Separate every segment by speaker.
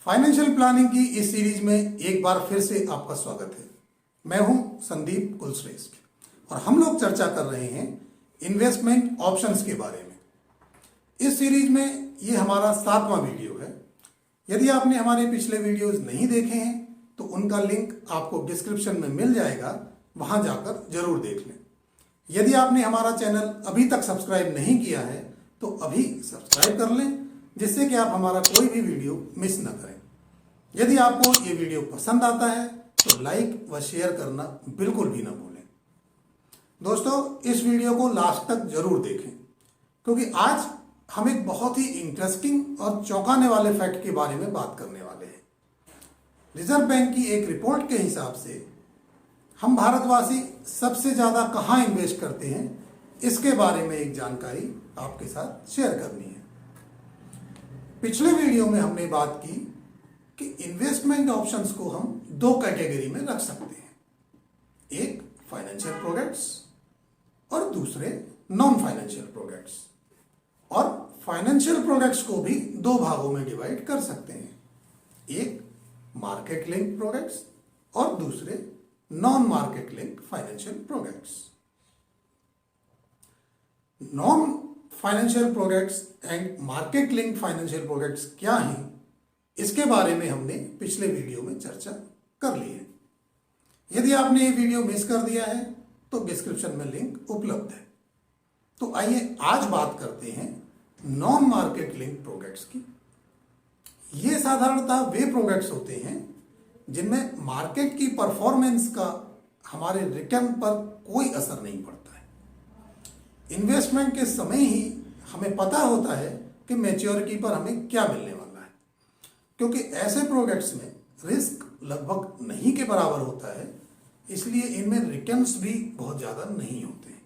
Speaker 1: Financial planning की इस series में एक बार फिर से आपका स्वागत है। मैं हूं संदीप कुलश्रेष्ठ और हम लोग चर्चा कर रहे हैं इन्वेस्टमेंट ऑप्शंस के बारे में। इस सीरीज में ये हमारा 7वां वीडियो है। यदि आपने हमारे पिछले वीडियोस नहीं देखे हैं तो उनका लिंक आपको डिस्क्रिप्शन में मिल जाएगा, वहां जाकर जरूर देख लें। यदि आपने हमारा चैनल अभी तक सब्सक्राइब नहीं किया है तो अभी सब्सक्राइब कर लें, जिससे कि आप हमारा कोई भी वीडियो मिस न करें। यदि आपको ये वीडियो पसंद आता है तो लाइक व शेयर करना बिल्कुल भी ना भूलें। दोस्तों, इस वीडियो को लास्ट तक जरूर देखें, क्योंकि आज हम एक बहुत ही इंटरेस्टिंग और चौंकाने वाले फैक्ट के बारे में बात करने वाले हैं। रिजर्व बैंक की एक रिपोर्ट के हिसाब से हम भारतवासी सबसे ज्यादा कहाँ इन्वेस्ट करते हैं, इसके बारे में एक जानकारी आपके साथ शेयर करनी है। पिछले वीडियो में हमने बात की कि इन्वेस्टमेंट ऑप्शंस को हम दो कैटेगरी में रख सकते हैं, एक फाइनेंशियल प्रोडक्ट्स और दूसरे नॉन फाइनेंशियल प्रोडक्ट्स। और फाइनेंशियल प्रोडक्ट्स को भी दो भागों में डिवाइड कर सकते हैं, एक मार्केट लिंक प्रोडक्ट्स और दूसरे non market link financial products. Non financial products and market link financial products क्या हैं, इसके बारे में हमने पिछले वीडियो में चर्चा कर ली है। यदि आपने ये वीडियो मिस कर दिया है तो डिस्क्रिप्शन में लिंक उपलब्ध है। तो आइए आज बात करते हैं नॉन मार्केट लिंक प्रोडक्ट्स की। ये साधारणतः वे प्रोडक्ट्स होते हैं जिनमें मार्केट की परफॉर्मेंस का हमारे रिटर्न पर कोई असर नहीं पड़ता है। इन्वेस्टमेंट के समय ही हमें पता होता है कि मैच्योरिटी पर हमें क्या मिलने वाला है, क्योंकि ऐसे प्रोडक्ट्स में रिस्क लगभग नहीं के बराबर होता है, इसलिए इनमें रिटर्न्स भी बहुत ज़्यादा नहीं होते हैं।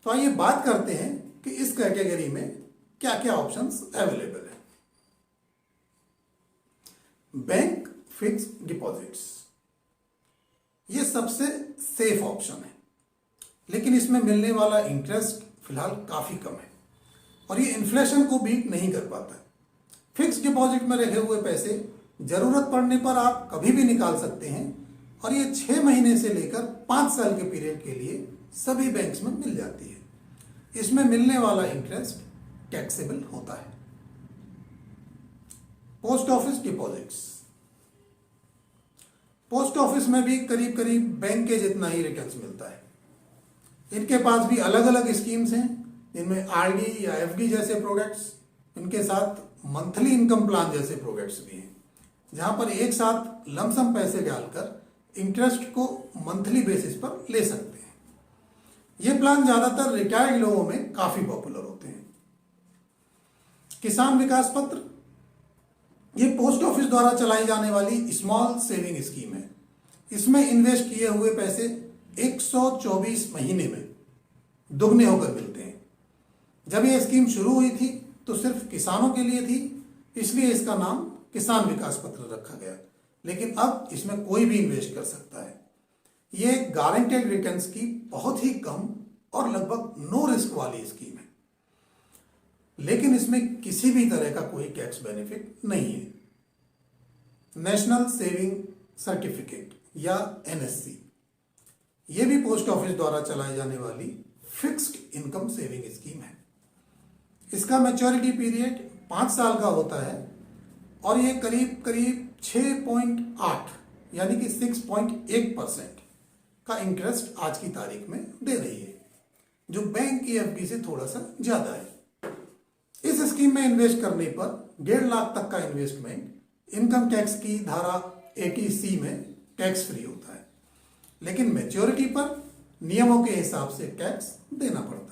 Speaker 1: तो आइए बात करते हैं कि इस कैटेगरी में क्या क्या ऑप्शंस अवेलेबल है। बैंक फिक्स्ड डिपॉजिट्स, ये सबसे सेफ ऑप्शन है, लेकिन इसमें मिलने वाला इंटरेस्ट फिलहाल काफ़ी कम है और ये इन्फ्लेशन को बीट नहीं कर पाता है। फिक्स डिपॉजिट में रखे हुए पैसे जरूरत पड़ने पर आप कभी भी निकाल सकते हैं और ये 6 महीने से लेकर 5 साल के पीरियड के लिए सभी बैंक्स में मिल जाती है। इसमें मिलने वाला इंटरेस्ट टैक्सेबल होता है। Post office deposits, post office में भी करीब करीब बैंक के जितना ही रिटर्न्स मिलता है। इनके पास भी अलग अलग स्कीम्स हैं, जिनमें आरडी या एफडी जैसे प्रोडक्ट्स, इनके साथ मंथली इनकम प्लान जैसे प्रोडक्ट्स भी हैं, जहां पर एक साथ लमसम पैसे डालकर इंटरेस्ट को मंथली बेसिस पर ले सकते हैं। ये प्लान ज्यादातर रिटायर्ड लोगों में काफी पॉपुलर होते हैं। किसान विकास पत्र, ये पोस्ट ऑफिस द्वारा चलाई जाने वाली स्मॉल सेविंग स्कीम है। इसमें इन्वेस्ट किए हुए पैसे 124 महीने में दुगने होकर मिलते हैं। जब ये स्कीम शुरू हुई थी तो सिर्फ किसानों के लिए थी, इसलिए इसका नाम किसान विकास पत्र रखा गया, लेकिन अब इसमें कोई भी इन्वेस्ट कर सकता है। ये गारंटेड रिटर्न्स की बहुत ही कम और लगभग नो रिस्क वाली स्कीम है, लेकिन इसमें किसी भी तरह का कोई टैक्स बेनिफिट नहीं है। नेशनल सेविंग सर्टिफिकेट या एनएससी, ये भी पोस्ट ऑफिस द्वारा चलाई जाने वाली फिक्स्ड इनकम सेविंग स्कीम है। इसका मैच्योरिटी पीरियड 5 साल का होता है और ये करीब करीब 6.8 यानी कि 6.1% का इंटरेस्ट आज की तारीख में दे रही है, जो बैंक की एफडी से थोड़ा सा ज्यादा है। इस स्कीम में इन्वेस्ट करने पर 1.5 लाख तक का इन्वेस्टमेंट इनकम टैक्स की धारा 80C में टैक्स फ्री होता है, लेकिन मैच्योरिटी पर नियमों के हिसाब से टैक्स देना पड़ता है।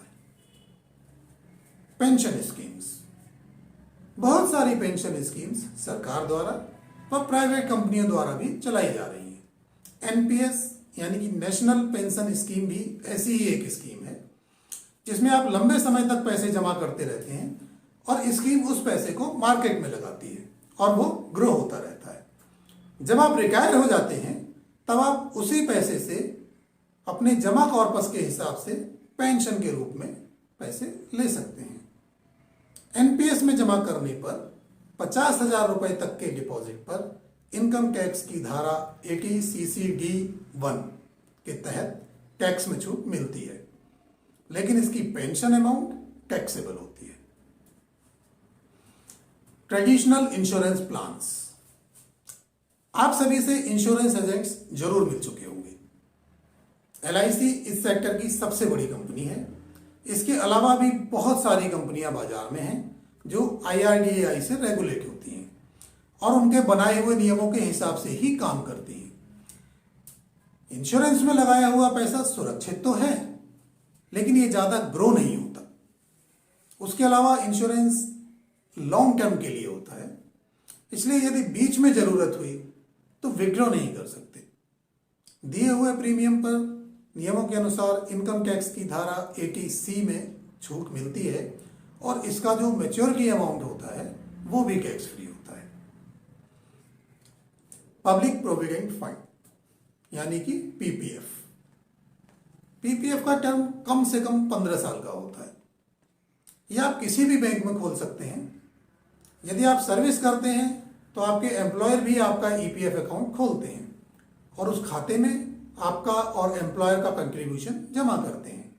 Speaker 1: पेंशन स्कीम्स, बहुत सारी पेंशन स्कीम्स सरकार द्वारा व प्राइवेट कंपनियों द्वारा भी चलाई जा रही है। एनपीएस यानी कि नेशनल पेंशन स्कीम भी ऐसी ही एक स्कीम है, जिसमें आप लंबे समय तक पैसे जमा करते रहते हैं और स्कीम उस पैसे को मार्केट में लगाती है और वो ग्रो होता रहता है। जब आप रिटायर हो जाते हैं तब आप उसी पैसे से अपने जमा कॉर्पस के हिसाब से पेंशन के रूप में पैसे ले सकते हैं। एनपीएस में जमा करने पर 50,000 रुपए तक के डिपॉजिट पर इनकम टैक्स की धारा 80 CCD1 के तहत टैक्स में छूट मिलती है, लेकिन इसकी पेंशन अमाउंट टैक्सेबल होती है। ट्रेडिशनल इंश्योरेंस प्लान्स, आप सभी से इंश्योरेंस एजेंट्स जरूर मिल चुके होंगे। LIC इस सेक्टर की सबसे बड़ी कंपनी है। इसके अलावा भी बहुत सारी कंपनियां बाजार में हैं जो IRDAI से रेगुलेट होती हैं और उनके बनाए हुए नियमों के हिसाब से ही काम करती हैं। इंश्योरेंस में लगाया हुआ पैसा सुरक्षित तो है, लेकिन ये ज्यादा ग्रो नहीं होता। उसके अलावा इंश्योरेंस लॉन्ग टर्म के लिए होता है, इसलिए यदि बीच में जरूरत हुई तो विड्रॉ नहीं कर सकते। दिए हुए प्रीमियम पर नियमों के अनुसार इनकम टैक्स की धारा 80C में छूट मिलती है और इसका जो मैच्योरिटी अमाउंट होता है वो भी टैक्स फ्री होता है। पब्लिक प्रोविडेंट फंड यानी कि PPF। PPF का टर्म कम से कम 15 साल का होता है। यह आप किसी भी बैंक में खोल सकते हैं। यदि आप सर्विस करते हैं तो आपके एम्प्लॉयर भी आपका EPF अकाउंट खोलते हैं और उस खाते में आपका और एम्प्लॉयर का कंट्रीब्यूशन जमा करते हैं।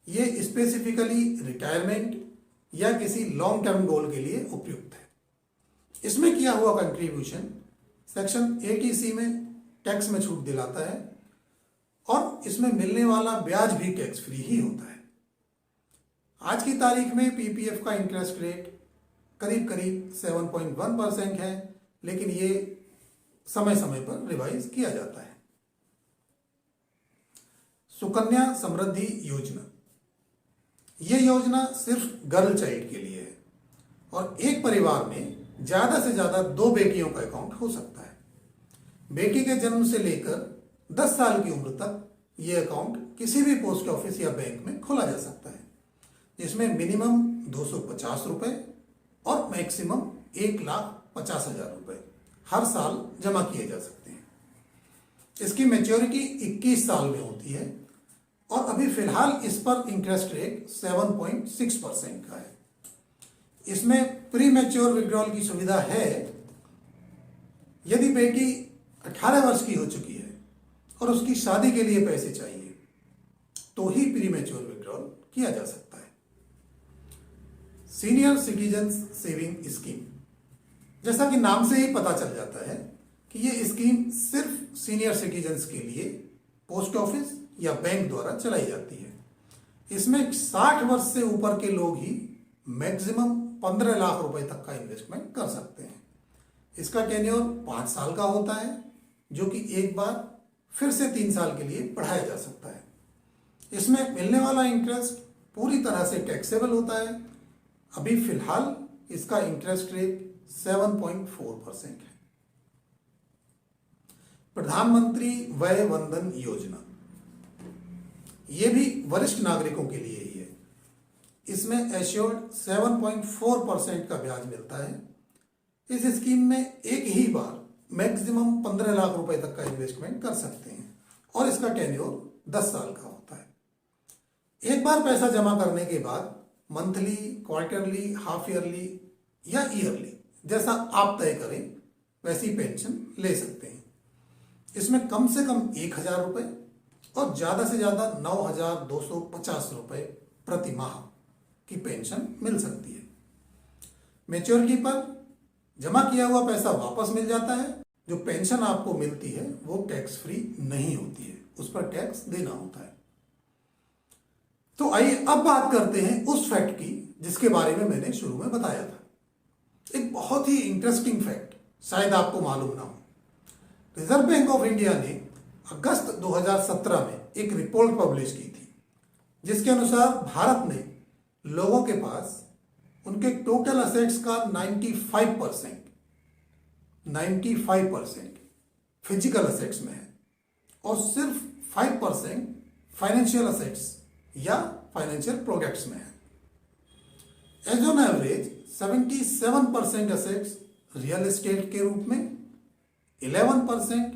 Speaker 1: ये स्पेसिफिकली रिटायरमेंट या किसी लॉन्ग टर्म गोल के लिए उपयुक्त है। इसमें किया हुआ कंट्रीब्यूशन सेक्शन 80C में टैक्स में छूट दिलाता है और इसमें मिलने वाला ब्याज भी टैक्स फ्री ही होता है। आज की तारीख में PPF का इंटरेस्ट रेट करीब करीब 7.1% है, लेकिन ये समय समय पर रिवाइज किया जाता है। सुकन्या समृद्धि योजना, ये योजना सिर्फ गर्ल चाइल्ड के लिए है और एक परिवार में ज्यादा से ज्यादा 2 बेटियों का अकाउंट हो सकता है। बेटी के जन्म से लेकर 10 साल की उम्र तक ये अकाउंट किसी भी पोस्ट ऑफिस या बैंक में खोला जा सकता है, जिसमें मिनिमम 250 रुपए और मैक्सिमम 1,50,000 रुपए हर साल जमा किए जा सकते हैं। इसकी मैच्योरिटी 21 साल में होती है और अभी फिलहाल इस पर इंटरेस्ट रेट 7.6% का है। इसमें प्री मैच्योर विड्रॉल की सुविधा है। यदि बेटी 18 वर्ष की हो चुकी है और उसकी शादी के लिए पैसे चाहिए तो ही प्री मैच्योर विड्रॉल किया जा सकता है। सीनियर सिटीजन सेविंग स्कीम, जैसा कि नाम से ही पता चल जाता है कि ये स्कीम सिर्फ सीनियर सिटीजन्स के लिए पोस्ट ऑफिस या बैंक द्वारा चलाई जाती है। इसमें 60 वर्ष से ऊपर के लोग ही मैक्सिमम 15 लाख रुपए तक का इन्वेस्टमेंट कर सकते हैं। इसका टेन्योर 5 साल का होता है, जो कि एक बार फिर से 3 साल के लिए बढ़ाया जा सकता है। इसमें मिलने वाला इंटरेस्ट पूरी तरह से टैक्सेबल होता है। अभी फिलहाल इसका इंटरेस्ट रेट 7.4% है। प्रधानमंत्री वय वंदन योजना, ये भी वरिष्ठ नागरिकों के लिए ही है। इसमें एश्योर्ड 7.4% का ब्याज मिलता है। इस स्कीम में एक ही बार मैक्सिमम 15 लाख रुपए तक का इन्वेस्टमेंट कर सकते हैं और इसका टेन्योर 10 साल का होता है। एक बार पैसा जमा करने के बाद मंथली, क्वार्टरली, हाफ ईयरली या ईयरली, जैसा आप तय करें वैसी पेंशन ले सकते हैं। इसमें कम से कम 1,000 रुपए और ज्यादा से ज्यादा 9,250 रुपए प्रति माह की पेंशन मिल सकती है। मैच्योरिटी पर जमा किया हुआ पैसा वापस मिल जाता है। जो पेंशन आपको मिलती है वो टैक्स फ्री नहीं होती है, उस पर टैक्स देना होता है। तो आइए अब बात करते हैं उस फैक्ट की जिसके बारे में मैंने शुरू में बताया था। एक बहुत ही इंटरेस्टिंग फैक्ट, शायद आपको मालूम ना हो। रिजर्व बैंक ऑफ इंडिया ने अगस्त 2017 में एक रिपोर्ट पब्लिश की थी, जिसके अनुसार भारत में लोगों के पास उनके टोटल असेट्स का 95% फिजिकल असेट्स में है और सिर्फ 5% फाइनेंशियल असेट्स या फाइनेंशियल प्रोडक्ट्स में है। As on average 77% assets real estate के रूप में, 11%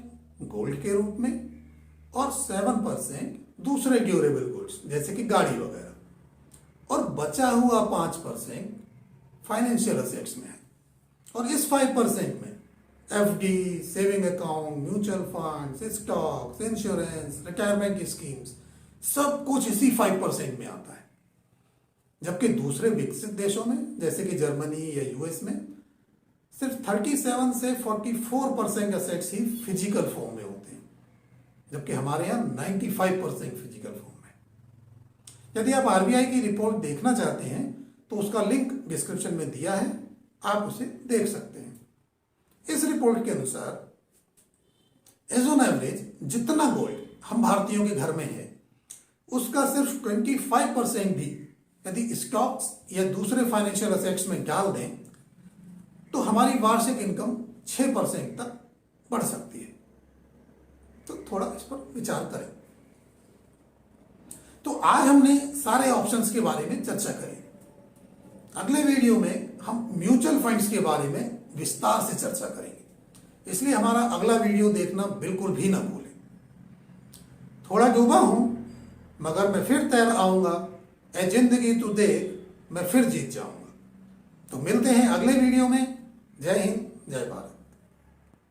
Speaker 1: गोल्ड के रूप में और 7% दूसरे ड्यूरेबल गुड्स जैसे कि गाड़ी वगैरह, और बचा हुआ 5% फाइनेंशियल असेट्स में है। और इस 5% में FD, saving account, mutual funds, stocks, insurance, retirement schemes, सब कुछ इसी 5% में आता है। जबकि दूसरे विकसित देशों में जैसे कि जर्मनी या यूएस में सिर्फ 37 से 44% एसेट्स ही फिजिकल फॉर्म में होते हैं, जबकि हमारे यहाँ 95% फिजिकल फॉर्म में। यदि आप आरबीआई की रिपोर्ट देखना चाहते हैं तो उसका लिंक डिस्क्रिप्शन में दिया है, आप उसे देख सकते हैं। इस रिपोर्ट के अनुसार एज ऑन एवरेज जितना गोल्ड हम भारतीयों के घर में है उसका सिर्फ 25% भी यदि स्टॉक्स या दूसरे फाइनेंशियल एसेट्स में डाल दें तो हमारी वार्षिक इनकम 6% तक बढ़ सकती है। तो थोड़ा इस पर विचार करें। तो आज हमने सारे ऑप्शंस के बारे में चर्चा करी। अगले वीडियो में हम म्यूचुअल फंड्स के बारे में विस्तार से चर्चा करेंगे, इसलिए हमारा अगला वीडियो देखना बिल्कुल भी ना भूलें। थोड़ा डूबा हूं मगर मैं फिर तैर आऊंगा, ए जिंदगी तू देख मैं फिर जीत जाऊंगा। तो मिलते हैं अगले वीडियो में। जय हिंद, जय भारत।